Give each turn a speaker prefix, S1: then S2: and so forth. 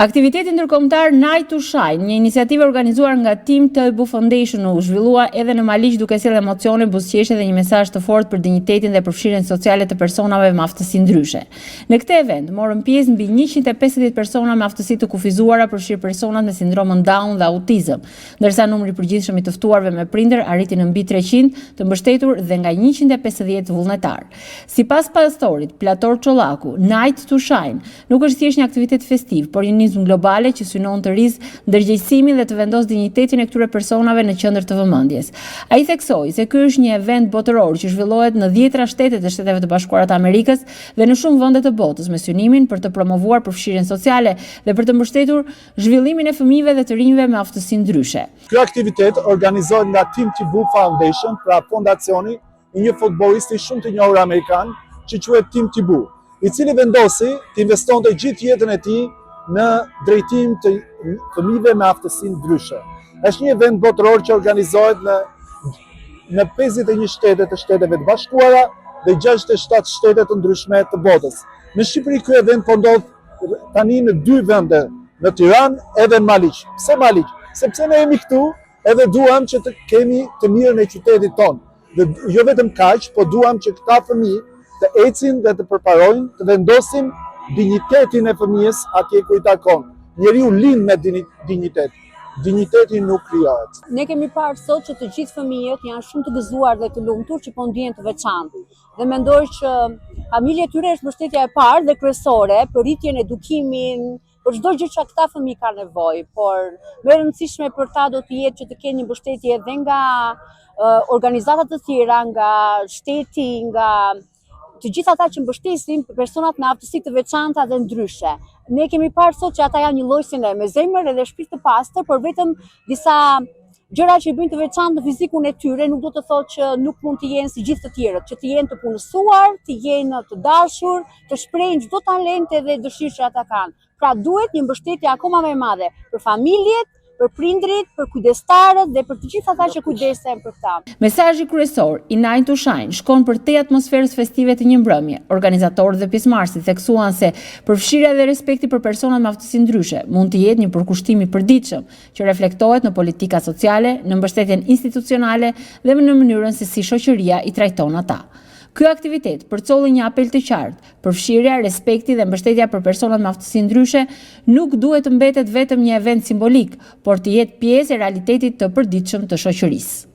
S1: Aktiviteti ndërkombëtar Night to Shine, një iniciativë organizuar nga Team Tëbu Foundation, u zhvillua edhe në Maliq duke sjellë emocione, buzëqeshje dhe një mesazh të fortë për dinjitetin dhe përfshirjen sociale të personave me aftësi ndryshe. Në këtë event morën pjesë mbi 150 persona me aftësi të kufizuara, përfshir personat me sindromën Down dhe autizëm, ndërsa numri i përgjithshëm i të ftuarve me prindër arriti në mbi 300, të mbështetur dhe nga 150 vullnetar. Sipas pastorit Plator Çollaku, Night to Shine nuk është thjesht një aktivitet festiv, por një globale që synon të rizë ndërgjegjësimin dhe të vendos dinjitetin e këtyre personave në qendër të vëmendjes. Ai theksoi se ky është një event botëror që zhvillohet në 10 shtete të Shteteve të Bashkuara të Amerikës dhe në shumë vende të botës me synimin për të promovuar përfshirjen sociale dhe për të mbështetur zhvillimin e fëmijëve dhe të rinjve me aftësi ndryshe.
S2: Ky aktivitet organizohet nga Team Tëbu Foundation, pra fondacioni i një futbollisti shumë të njohur amerikan që quhet Tim Tëbu, i cili vendosi të investonte gjithë jetën e tij në drejtim të fëmijëve me aftësi ndryshe. Është një event botëror që organizohet në 51 shtete të Shteteve të Bashkuara dhe 67 shtete të ndryshme të botës. Në Shqipëri ky event po ndodh tani në 2 vende, në Tiranë edhe në Maliq. Pse Maliq? Sepse ne jemi këtu edhe duam që të kemi të mirën e qytetit tonë. Dhe jo vetëm kaq, po duam që këta fëmijë të ecin dhe të përparojnë, të vendosin dinjitetin e fëmijës atje ku i takon. Njeriu lind me dinjitet. Dinjiteti nuk krijohet.
S3: Ne kemi parë sot që të gjithë fëmijët janë shumë të gëzuar dhe të lumtur që po ndihen të veçantë. Dhe mendoj që familja e tyre është mbështetja e parë dhe kryesore për rritjen, edukimin, për çdo gjë që këta fëmijë kanë nevojë, por më e rëndësishme për ta do të jetë që të kenë një mbështetje edhe nga organizata të tjera, nga shteti, nga të gjithë ata që mbështesin personat me aftësi të veçanta dhe ndryshe. Ne kemi parë sot që ata janë një lloj si ne, me zemër edhe shpirt të pastër, por vetëm disa gjëra që i bëjnë të veçantë në fizikun e tyre nuk do të thotë që nuk mund të jenë si gjithë të tjerët, që të jenë të punësuar, të jenë të dashur, të shprehin çdo talente dhe dëshirë që ata kanë. Pra duhet një mbështetje akoma më e madhe për familjet, për prindrit, për kujdestarët dhe për të gjithë ata që kujdesen për ta.
S1: Mesazhi kryesor i Night to Shine shkon për te atmosferës festive të një mbrëmje. Organizatorët dhe pjesëmarrësit theksuan se përfshirja dhe respekti për personat me aftësi ndryshe mund të jetë një përkushtim i përditshëm që reflektohet në politika sociale, në mbështetjen institucionale dhe në mënyrën se si shoqëria i trajton ata. Ky aktivitet përcolli një apel të qartë, përfshirja, respekti dhe mbështetja për personat me aftësi ndryshe nuk duhet të mbetet vetëm një event simbolik, por të jetë pjesë e realitetit të përditshëm të shoqërisë.